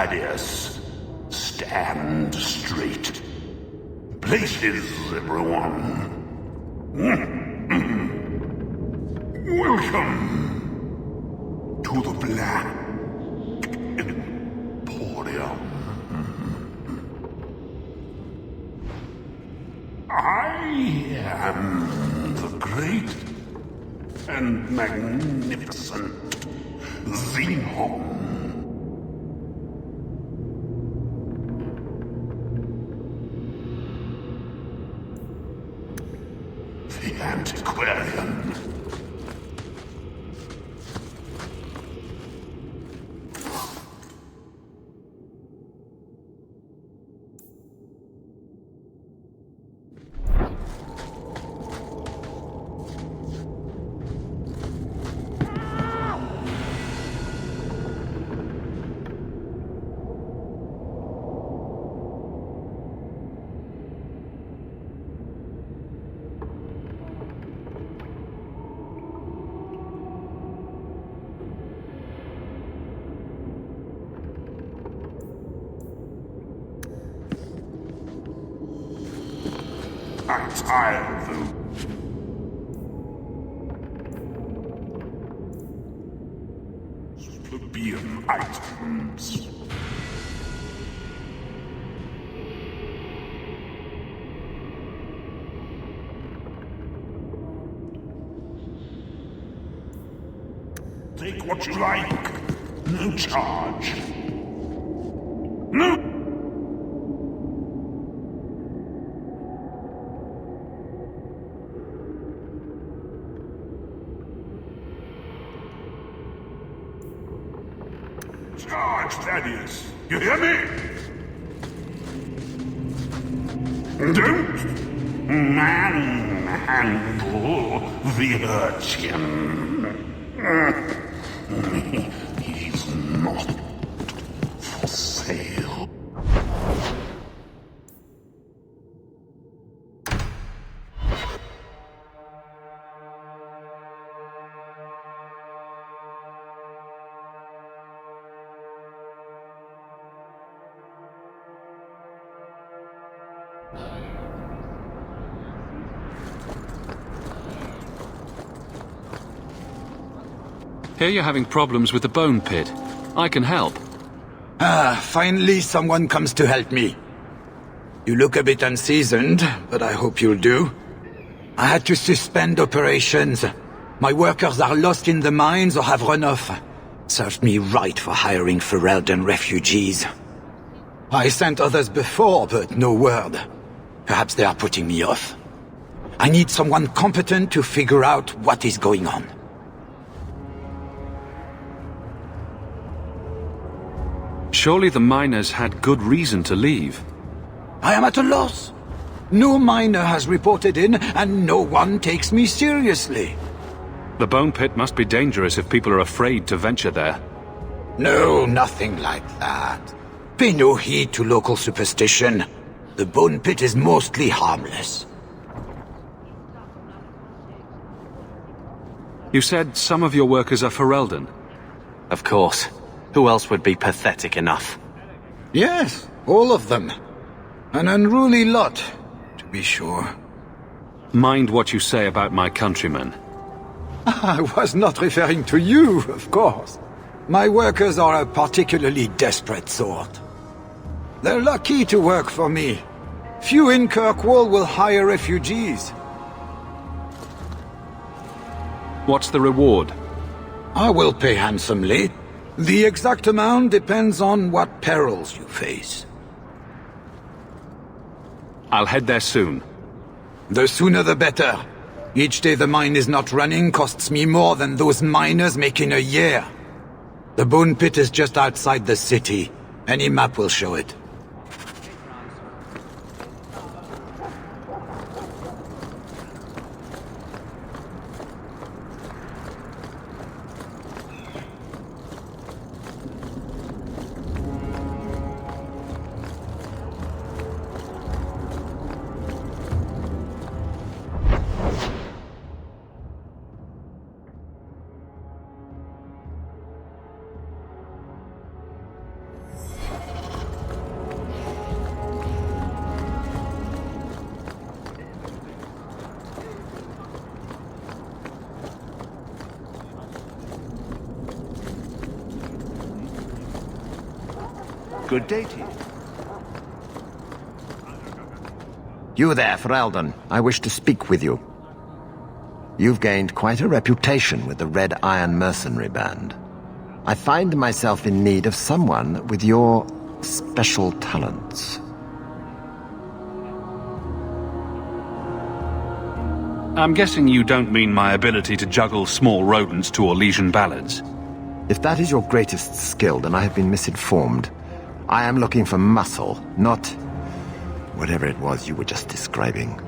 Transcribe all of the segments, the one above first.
Thaddeus, stand straight. Places, everyone. Welcome to the Black Emporium. I am the great and magnificent Xenon. The Antiquarian. I'm tired of them. Plebeian items. Take what you like. No charge. No! Charge, Thaddeus! You hear me? Don't manhandle the urchin. He's not for sale. Here you're having problems with the bone pit. I can help. Finally someone comes to help me. You look a bit unseasoned, but I hope you'll do. I had to suspend operations. My workers are lost in the mines or have run off. Served me right for hiring Ferelden refugees. I sent others before, but no word. Perhaps they are putting me off. I need someone competent to figure out what is going on. Surely the miners had good reason to leave. I am at a loss. No miner has reported in, and no one takes me seriously. The bone pit must be dangerous if people are afraid to venture there. No, nothing like that. Pay no heed to local superstition. The bone pit is mostly harmless. You said some of your workers are Ferelden. Of course. Who else would be pathetic enough? Yes, all of them. An unruly lot, to be sure. Mind what you say about my countrymen. I was not referring to you, of course. My workers are a particularly desperate sort. They're lucky to work for me. Few in Kirkwall will hire refugees. What's the reward? I will pay handsomely. The exact amount depends on what perils you face. I'll head there soon. The sooner the better. Each day the mine is not running costs me more than those miners make in a year. The bone pit is just outside the city. Any map will show it. Good day to you. You there, Ferelden. I wish to speak with you. You've gained quite a reputation with the Red Iron Mercenary Band. I find myself in need of someone with your special talents. I'm guessing you don't mean my ability to juggle small rodents to Orlesian ballads. If that is your greatest skill, then I have been misinformed. I am looking for muscle, not whatever it was you were just describing.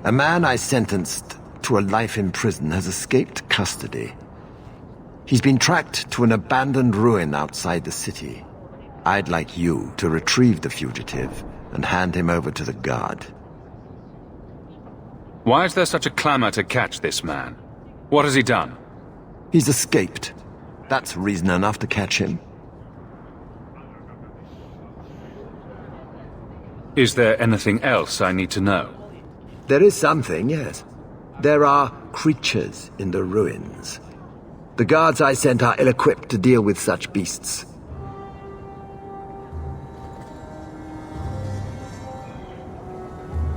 A man I sentenced to a life in prison has escaped custody. He's been tracked to an abandoned ruin outside the city. I'd like you to retrieve the fugitive and hand him over to the guard. Why is there such a clamor to catch this man? What has he done? He's escaped. That's reason enough to catch him. Is there anything else I need to know? There is something, yes. There are creatures in the ruins. The guards I sent are ill-equipped to deal with such beasts.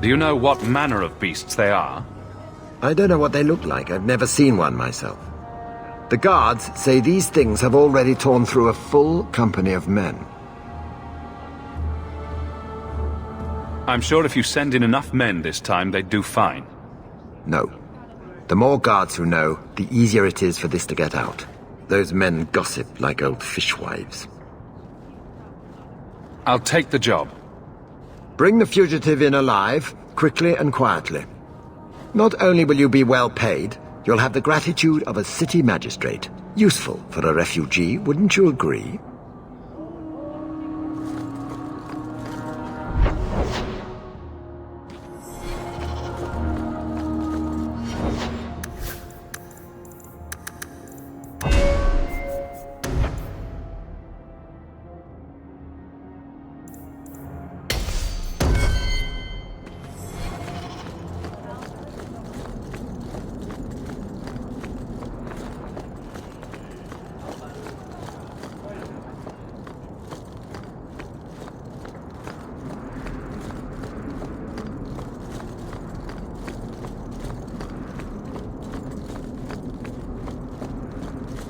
Do you know what manner of beasts they are? I don't know what they look like. I've never seen one myself. The guards say these things have already torn through a full company of men. I'm sure if you send in enough men this time, they'd do fine. No. The more guards who know, the easier it is for this to get out. Those men gossip like old fishwives. I'll take the job. Bring the fugitive in alive, quickly and quietly. Not only will you be well paid, you'll have the gratitude of a city magistrate. Useful for a refugee, wouldn't you agree?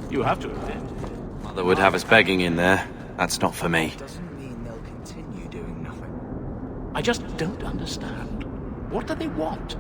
You have to admit. Mother would have us begging in there. That's not for me. Doesn't mean they'll continue doing nothing. I just don't understand. What do they want?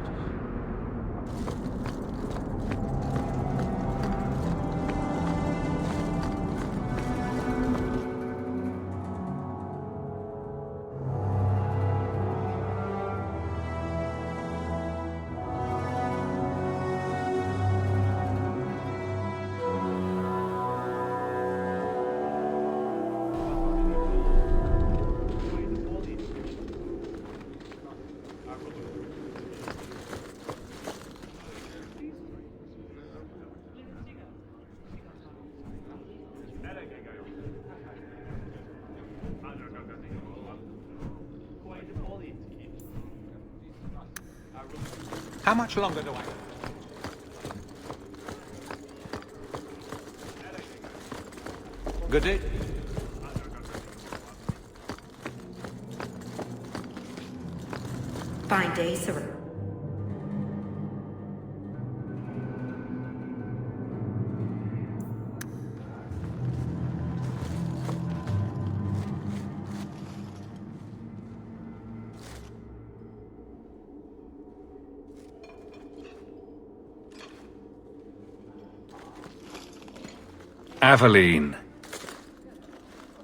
How much longer do I... Good day. Fine day, sir. Aveline.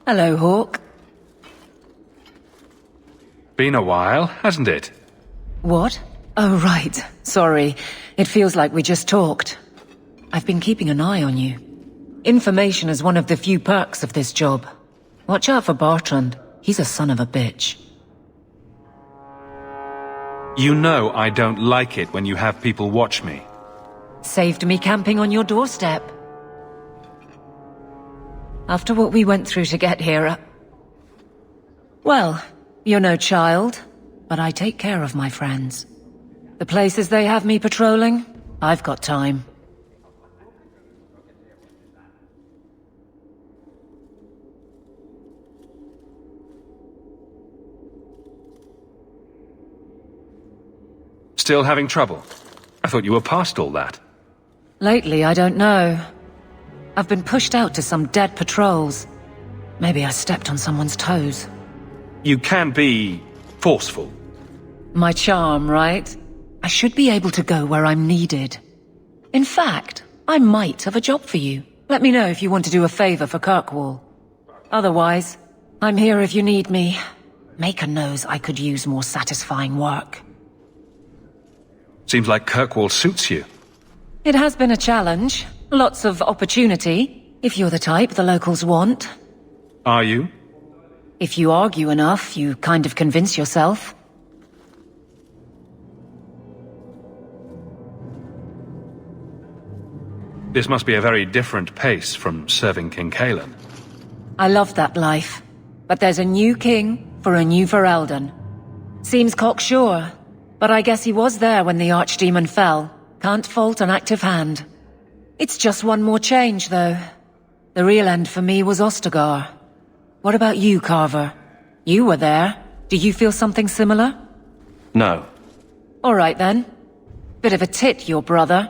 Hello, Hawk. Been a while, hasn't it? What? Oh, right. Sorry. It feels like we just talked. I've been keeping an eye on you. Information is one of the few perks of this job. Watch out for Bartrand. He's a son of a bitch. You know I don't like it when you have people watch me. Saved me camping on your doorstep. After what we went through to get here, well, you're no child, but I take care of my friends. The places they have me patrolling, I've got time. Still having trouble? I thought you were past all that. Lately, I don't know. I've been pushed out to some dead patrols. Maybe I stepped on someone's toes. You can be forceful. My charm, right? I should be able to go where I'm needed. In fact, I might have a job for you. Let me know if you want to do a favor for Kirkwall. Otherwise, I'm here if you need me. Maker knows I could use more satisfying work. Seems like Kirkwall suits you. It has been a challenge. Lots of opportunity, if you're the type the locals want. Are you? If you argue enough, you kind of convince yourself. This must be a very different pace from serving King Kalen. I love that life. But there's a new king for a new Ferelden. Seems cocksure, but I guess he was there when the Archdemon fell. Can't fault an active hand. It's just one more change, though. The real end for me was Ostagar. What about you, Carver? You were there. Do you feel something similar? No. All right, then. Bit of a tit, your brother.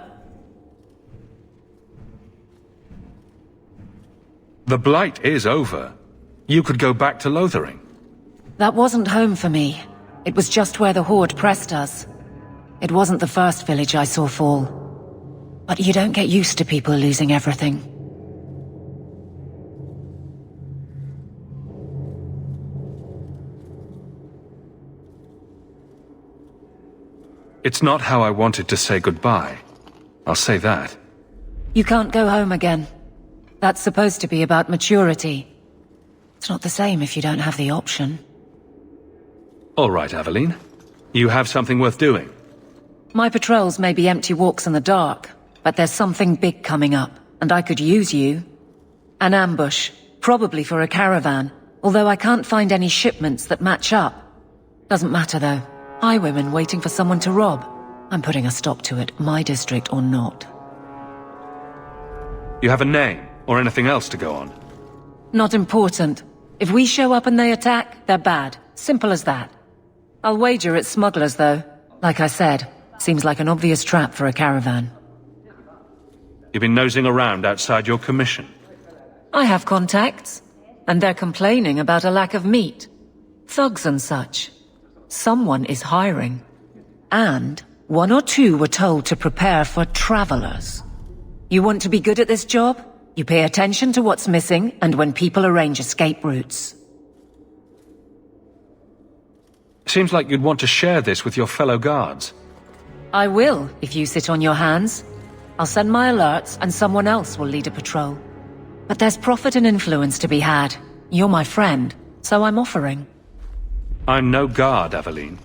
The Blight is over. You could go back to Lothering. That wasn't home for me. It was just where the Horde pressed us. It wasn't the first village I saw fall. But you don't get used to people losing everything. It's not how I wanted to say goodbye. I'll say that. You can't go home again. That's supposed to be about maturity. It's not the same if you don't have the option. All right, Aveline. You have something worth doing. My patrols may be empty walks in the dark, but there's something big coming up, and I could use you. An ambush, probably for a caravan, although I can't find any shipments that match up. Doesn't matter though. Highwaymen waiting for someone to rob. I'm putting a stop to it, my district or not. You have a name, or anything else to go on? Not important. If we show up and they attack, they're bad. Simple as that. I'll wager it's smugglers, though. Like I said, seems like an obvious trap for a caravan. You've been nosing around outside your commission. I have contacts, and they're complaining about a lack of meat. Thugs and such. Someone is hiring. And one or two were told to prepare for travelers. You want to be good at this job? You pay attention to what's missing, and when people arrange escape routes. Seems like you'd want to share this with your fellow guards. I will, if you sit on your hands. I'll send my alerts, and someone else will lead a patrol. But there's profit and influence to be had. You're my friend, so I'm offering. I'm no guard, Aveline.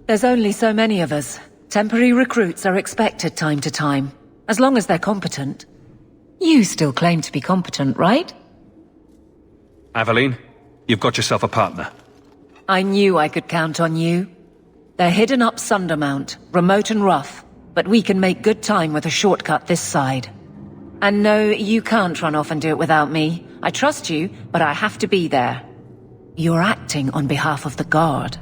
There's only so many of us. Temporary recruits are expected time to time, as long as they're competent. You still claim to be competent, right? Aveline, you've got yourself a partner. I knew I could count on you. They're hidden up Sundermount, remote and rough, but we can make good time with a shortcut this side. And no, you can't run off and do it without me. I trust you, but I have to be there. You're acting on behalf of the Guard.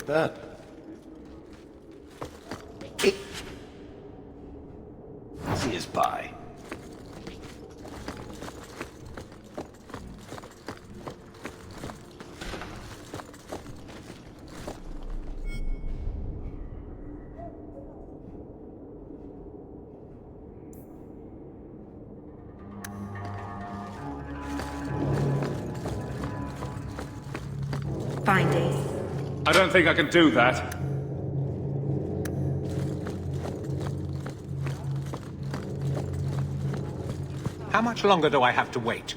That. See us by. Fine days. I don't think I can do that. How much longer do I have to wait?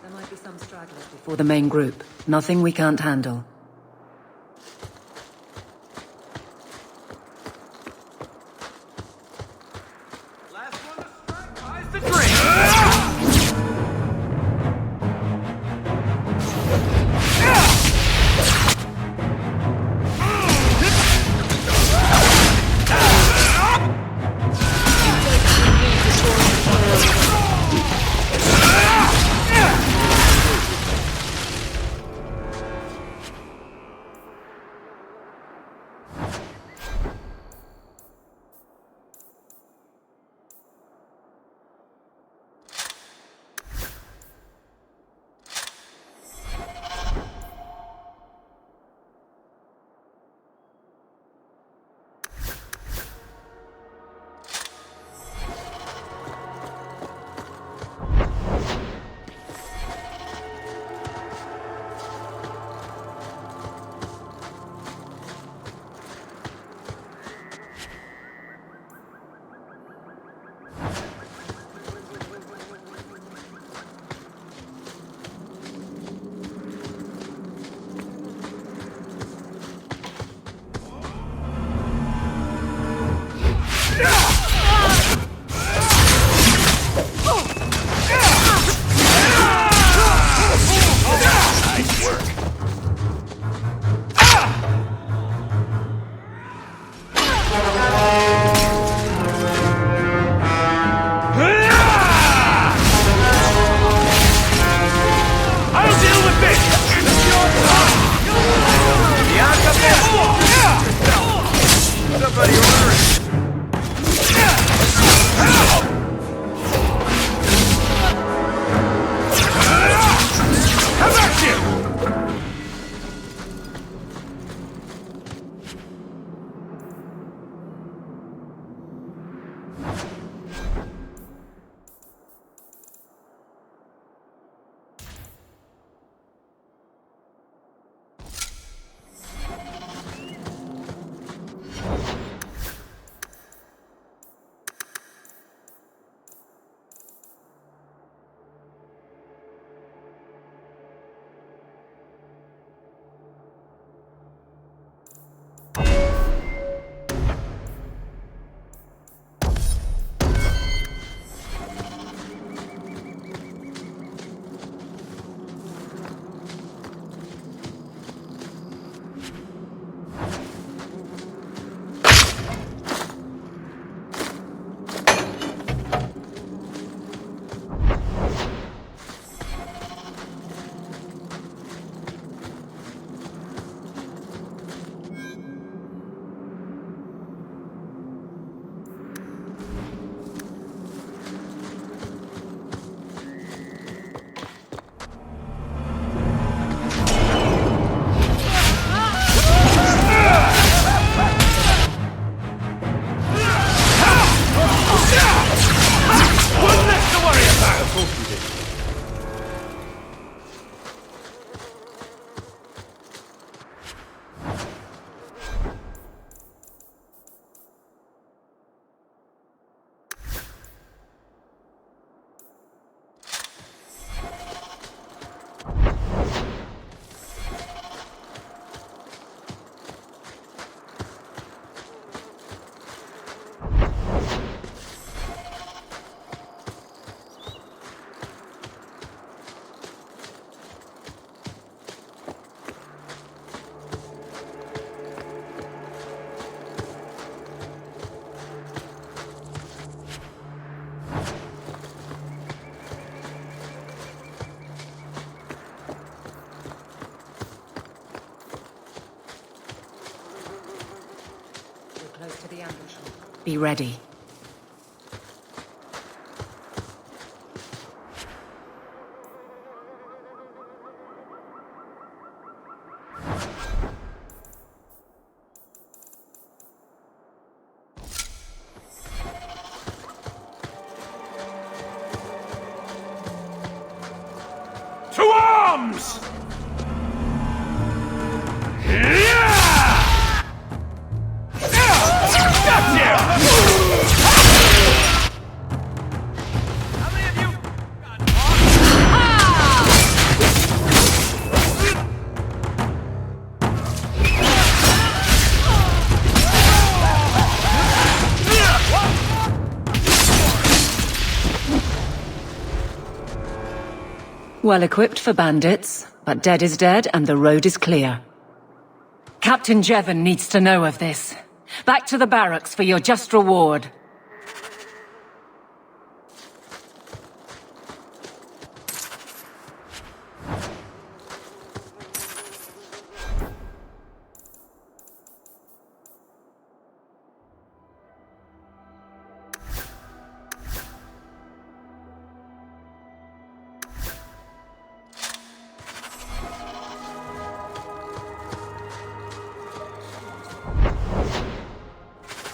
There might be some stragglers before the main group. Nothing we can't handle. Be ready. To arms! Well equipped for bandits, but dead is dead and the road is clear. Captain Jevon needs to know of this. Back to the barracks for your just reward.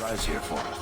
Rise here for us.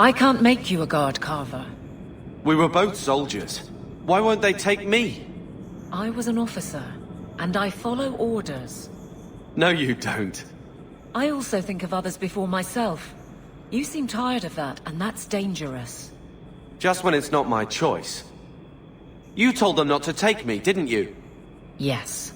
I can't make you a guard, Carver. We were both soldiers. Why won't they take me? I was an officer, and I follow orders. No, you don't. I also think of others before myself. You seem tired of that, and that's dangerous. Just when it's not my choice. You told them not to take me, didn't you? Yes.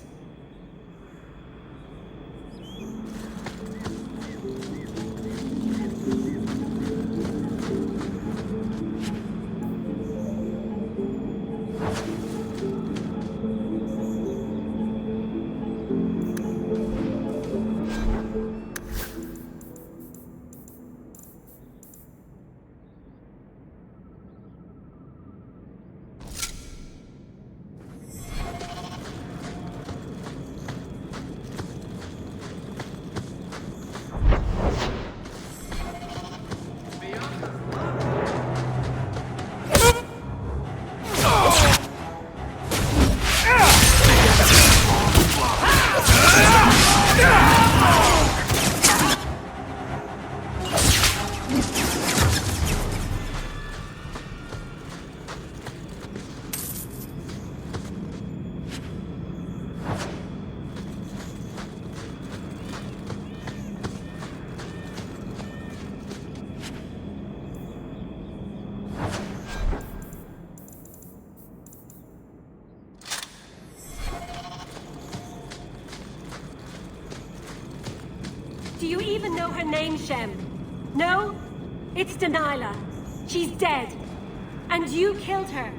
Do you even know her name, Shem? No? It's Delilah. She's dead. And you killed her.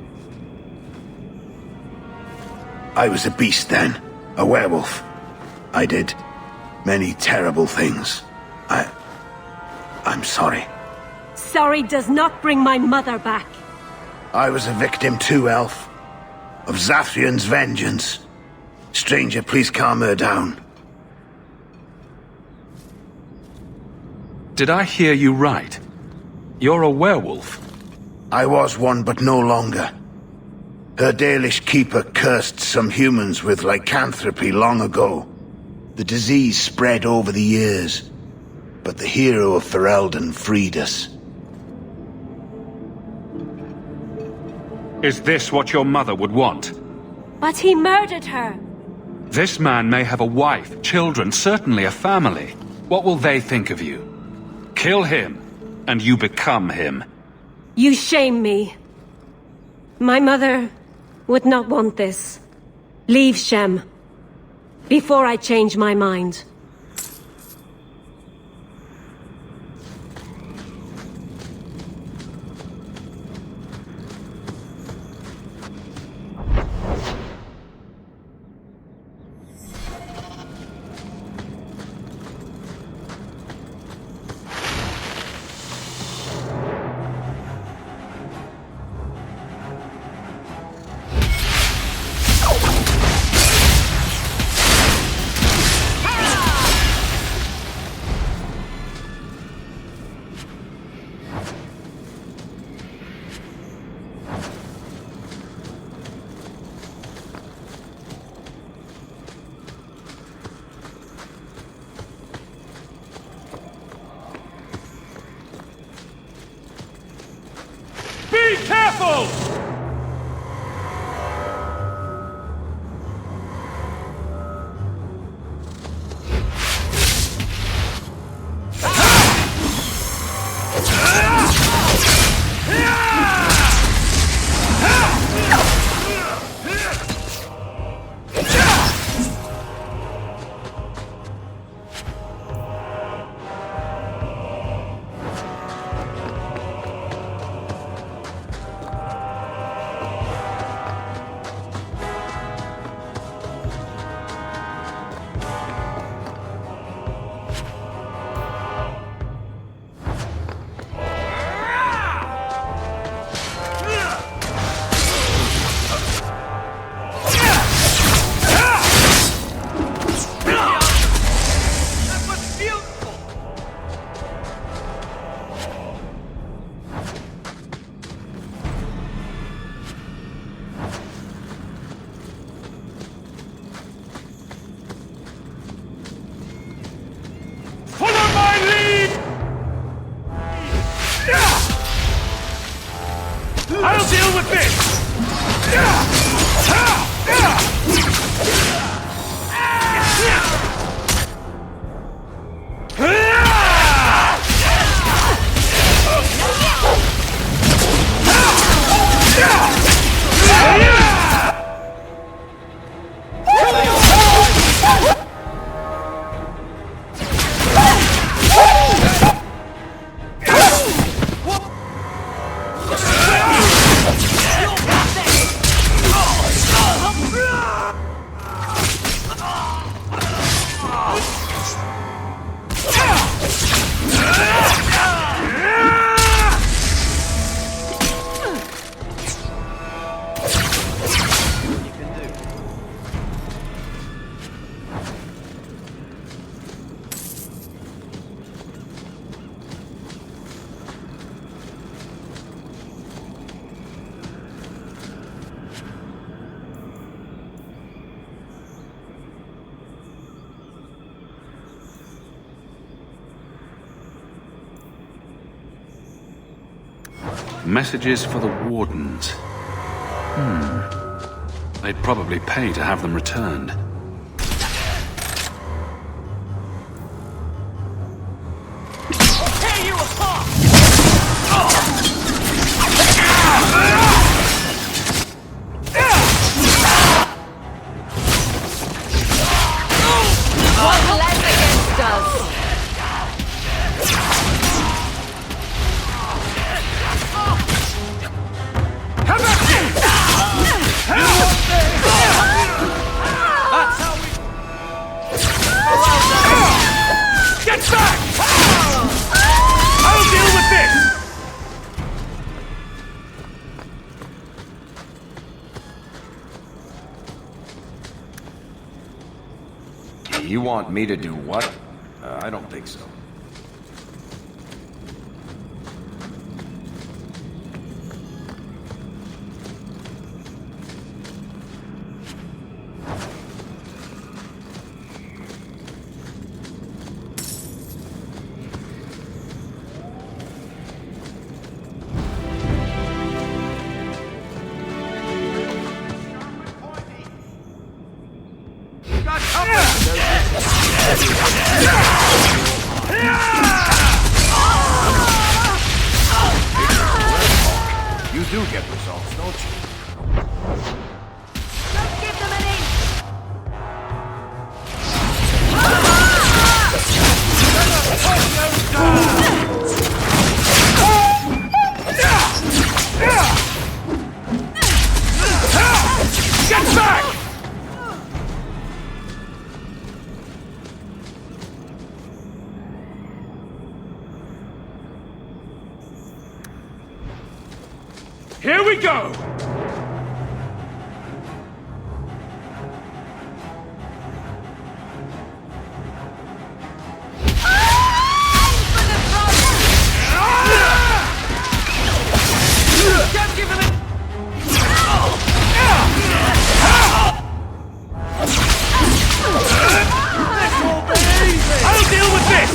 I was a beast then. A werewolf. I did many terrible things. I'm sorry. Sorry does not bring my mother back. I was a victim too, Elf. Of Zathrian's vengeance. Stranger, please calm her down. Did I hear you right? You're a werewolf? I was one, but no longer. Her Dalish keeper cursed some humans with lycanthropy long ago. The disease spread over the years, but the hero of Ferelden freed us. Is this what your mother would want? But he murdered her. This man may have a wife, children, certainly a family. What will they think of you? Kill him, and you become him. You shame me. My mother would not want this. Leave Shem, before I change my mind. Be careful! I'll deal with this! Messages for the Wardens. They'd probably pay to have them returned. Tear you apart! One less against us! Get back! I'll deal with this! You want me to do what? I don't think so. You do get results, don't you? Don't give them an inch! Get back! Here we go! Don't give them an... I'll deal with this!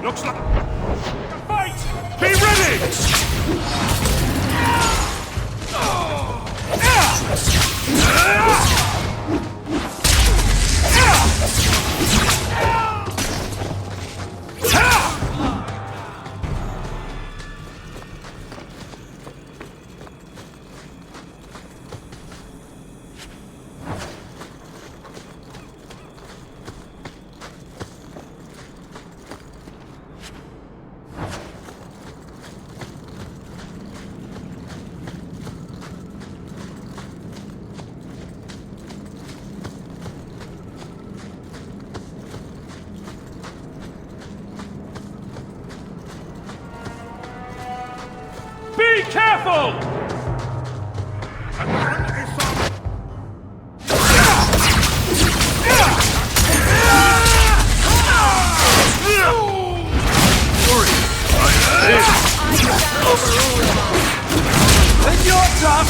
Looks like a fight! Be ready! Be careful! When you're tough!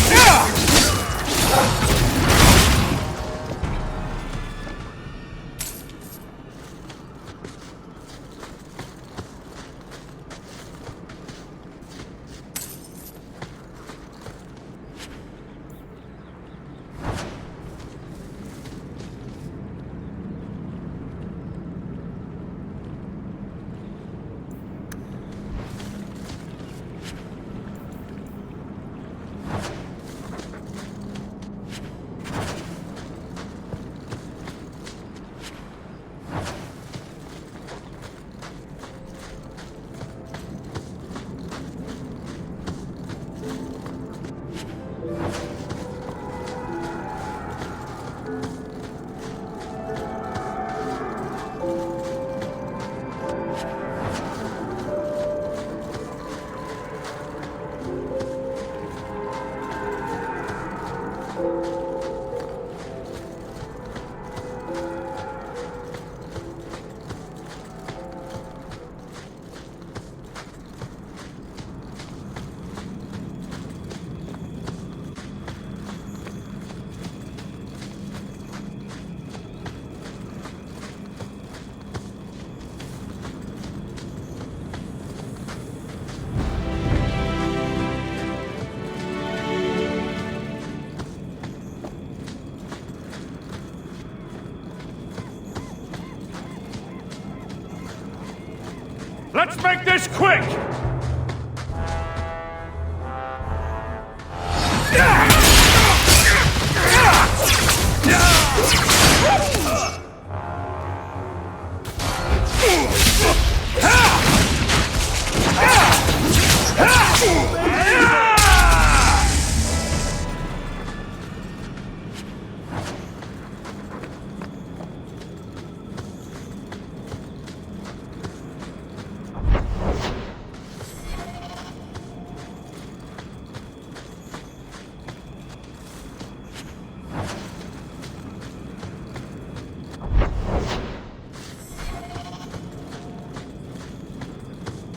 Let's make this quick!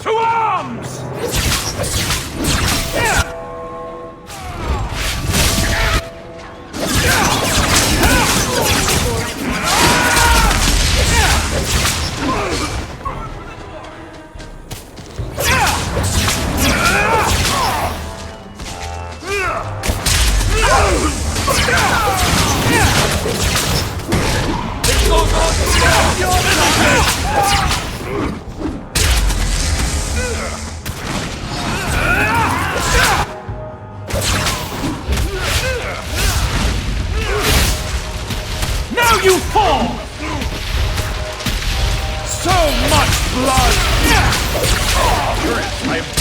To arms! Now you fall! So much blood! I am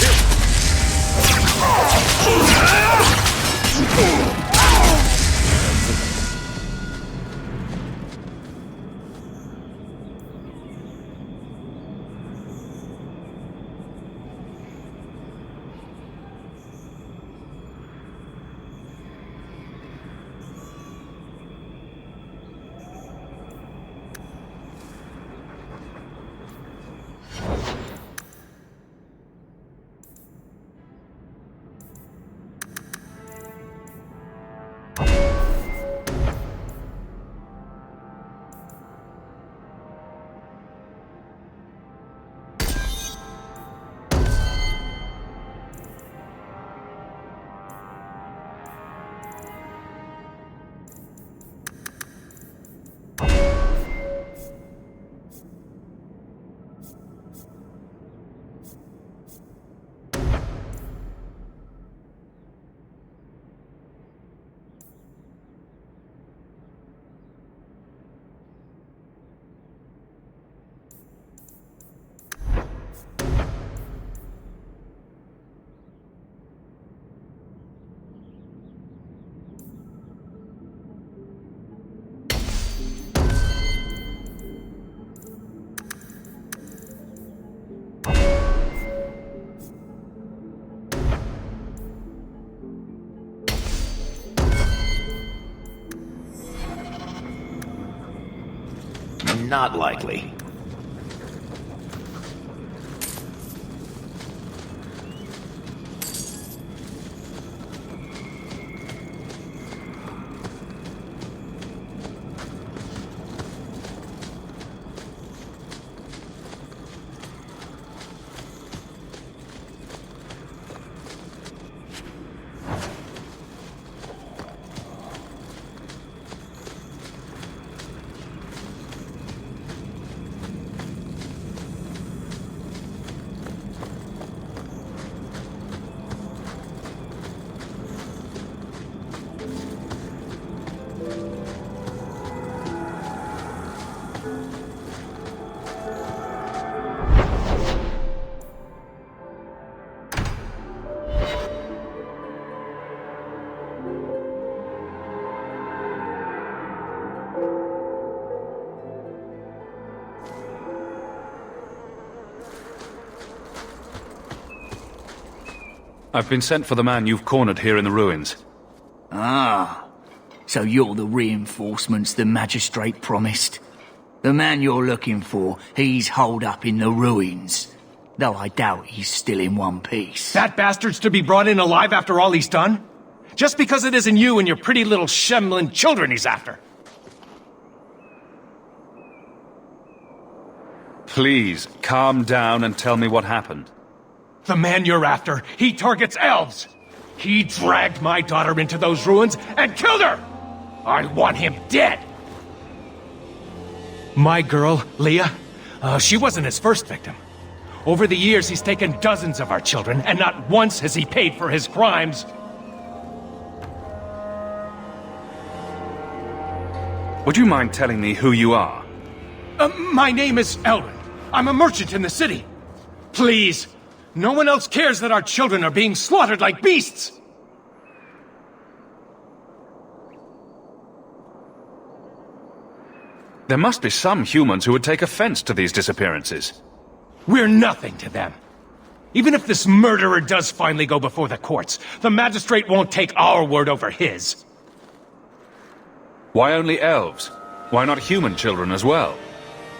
Not likely. I've been sent for the man you've cornered here in the ruins. Ah, so you're the reinforcements the magistrate promised. The man you're looking for, he's holed up in the ruins. Though I doubt he's still in one piece. That bastard's to be brought in alive after all he's done? Just because it isn't you and your pretty little Shemlin children he's after. Please, calm down and tell me what happened. The man you're after, he targets elves. He dragged my daughter into those ruins and killed her! I want him dead! My girl, Leah, she wasn't his first victim. Over the years, he's taken dozens of our children, and not once has he paid for his crimes. Would you mind telling me who you are? My name is Elwin. I'm a merchant in the city. Please, no one else cares that our children are being slaughtered like beasts! There must be some humans who would take offense to these disappearances. We're nothing to them. Even if this murderer does finally go before the courts, the magistrate won't take our word over his. Why only elves? Why not human children as well?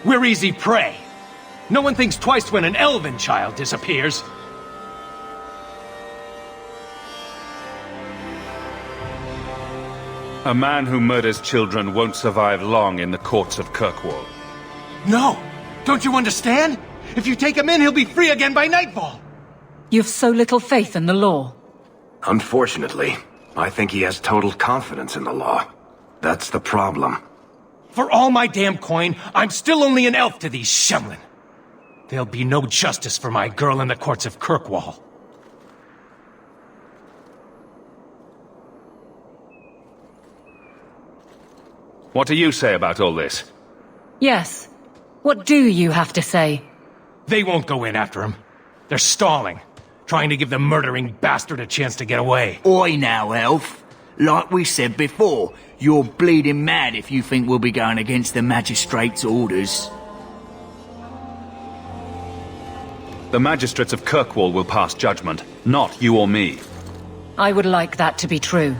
We're easy prey. No one thinks twice when an elven child disappears. A man who murders children won't survive long in the courts of Kirkwall. No! Don't you understand? If you take him in, he'll be free again by nightfall! You've so little faith in the law. Unfortunately, I think he has total confidence in the law. That's the problem. For all my damn coin, I'm still only an elf to these Shemlin. There'll be no justice for my girl in the courts of Kirkwall. What do you say about all this? Yes. What do you have to say? They won't go in after him. They're stalling, trying to give the murdering bastard a chance to get away. Oi now, elf. Like we said before, you're bleeding mad if you think we'll be going against the magistrate's orders. The magistrates of Kirkwall will pass judgment, not you or me. I would like that to be true.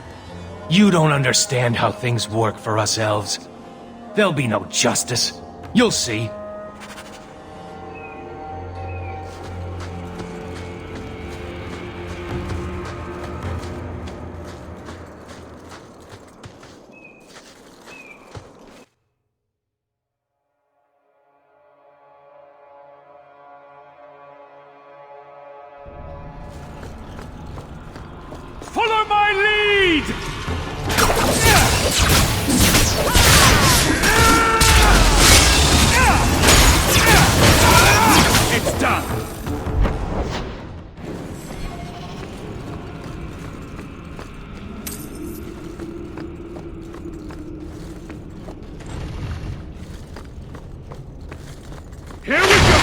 You don't understand how things work for us elves. There'll be no justice. You'll see. Follow my lead! It's done! Here we go!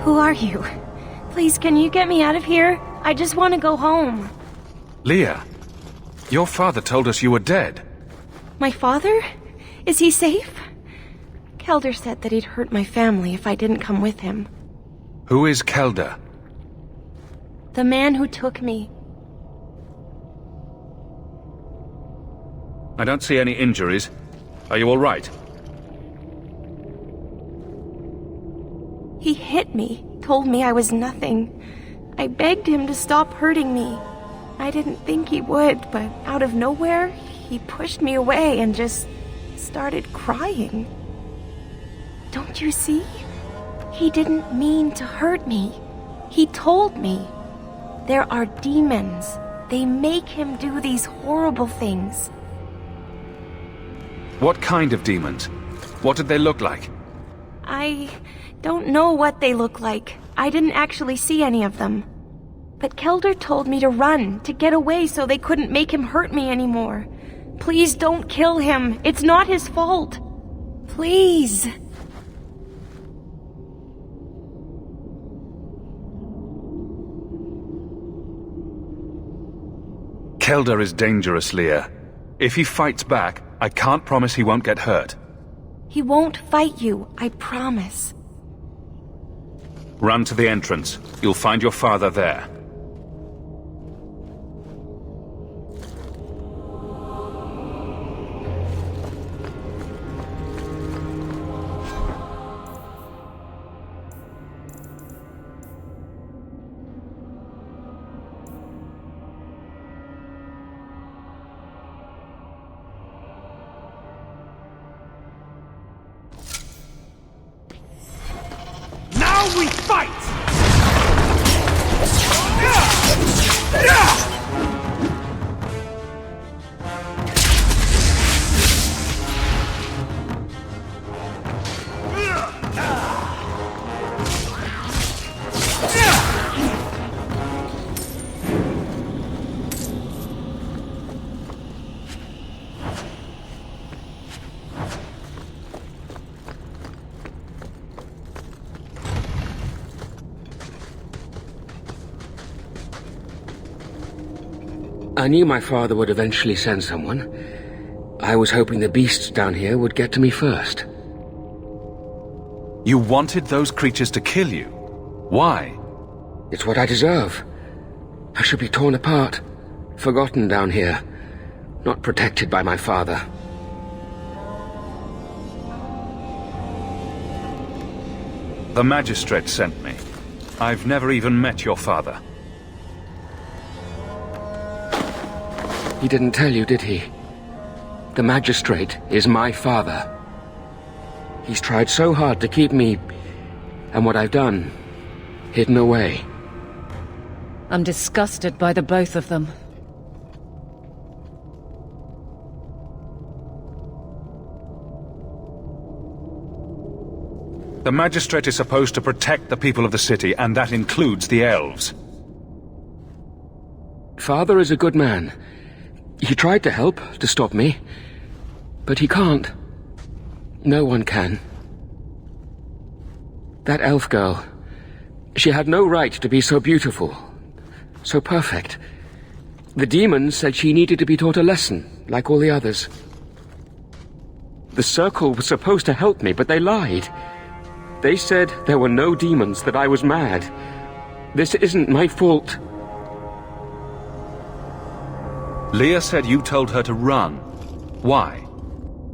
Who are you? Please, can you get me out of here? I just want to go home. Leah, your father told us you were dead. My father? Is he safe? Kelder said that he'd hurt my family if I didn't come with him. Who is Kelder? The man who took me. I don't see any injuries. Are you all right? He hit me, told me I was nothing. I begged him to stop hurting me. I didn't think he would, but out of nowhere, he pushed me away and just started crying. Don't you see? He didn't mean to hurt me. He told me. There are demons. They make him do these horrible things. What kind of demons? What did they look like? I don't know what they look like. I didn't actually see any of them. But Kelder told me to run, to get away so they couldn't make him hurt me anymore. Please don't kill him. It's not his fault. Please. Kelder is dangerous, Leah. If he fights back, I can't promise he won't get hurt. He won't fight you, I promise. Run to the entrance. You'll find your father there. Now we fight! I knew my father would eventually send someone. I was hoping the beasts down here would get to me first. You wanted those creatures to kill you? Why? It's what I deserve. I should be torn apart, forgotten down here, not protected by my father. The magistrate sent me. I've never even met your father. He didn't tell you, did he? The magistrate is my father. He's tried so hard to keep me, and what I've done, hidden away. I'm disgusted by the both of them. The magistrate is supposed to protect the people of the city, and that includes the elves. Father is a good man. He tried to help, to stop me. But he can't. No one can. That elf girl, she had no right to be so beautiful, so perfect. The demons said she needed to be taught a lesson, like all the others. The Circle was supposed to help me, but they lied. They said there were no demons, that I was mad. This isn't my fault. Leah said you told her to run. Why?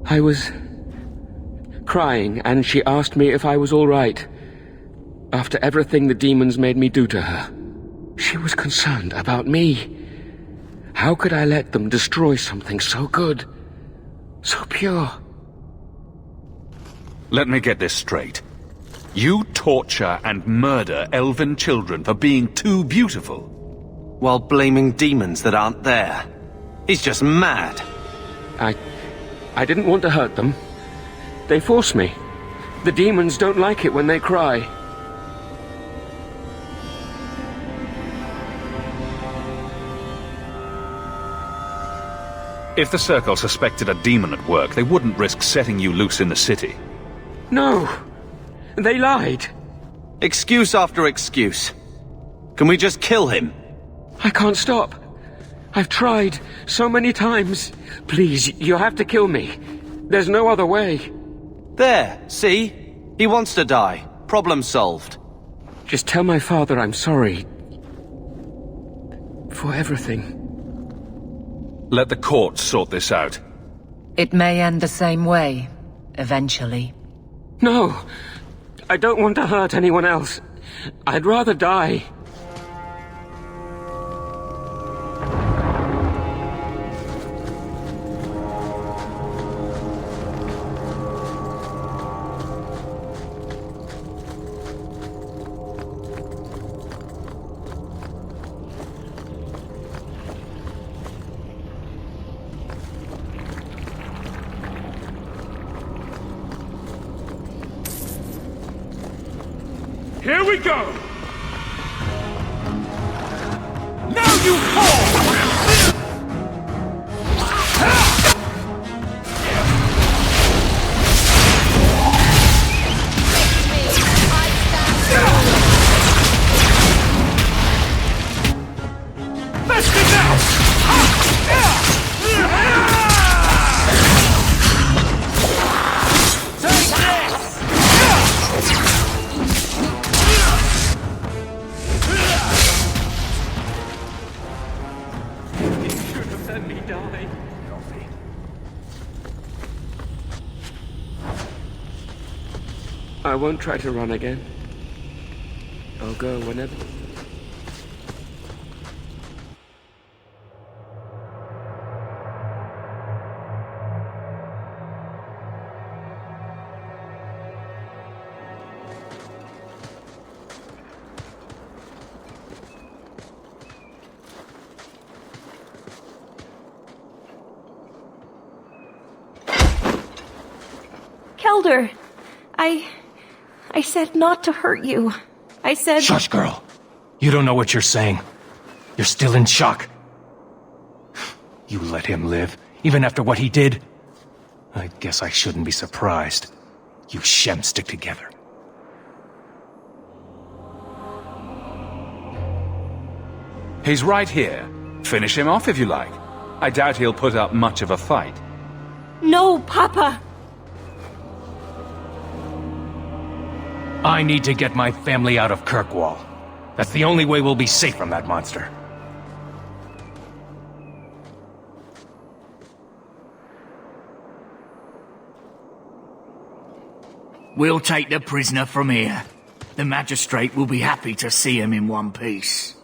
I was crying, and she asked me if I was all right. After everything the demons made me do to her, she was concerned about me. How could I let them destroy something so good, so pure? Let me get this straight. You torture and murder elven children for being too beautiful. While blaming demons that aren't there. He's just mad. I didn't want to hurt them. They forced me. The demons don't like it when they cry. If the Circle suspected a demon at work, they wouldn't risk setting you loose in the city. No. They lied. Excuse after excuse. Can we just kill him? I can't stop. I've tried so many times. Please, you have to kill me. There's no other way. There, see? He wants to die. Problem solved. Just tell my father I'm sorry. For everything. Let the court sort this out. It may end the same way, eventually. No! I don't want to hurt anyone else. I'd rather die. Here we go! Now you fall! Let's get down! Let me die. I won't try to run again. I'll go whenever. Kelder, I said not to hurt you. I said... Shush, girl. You don't know what you're saying. You're still in shock. You let him live, even after what he did? I guess I shouldn't be surprised. You Shem stick together. He's right here. Finish him off if you like. I doubt he'll put up much of a fight. No, Papa! I need to get my family out of Kirkwall. That's the only way we'll be safe from that monster. We'll take the prisoner from here. The magistrate will be happy to see him in one piece.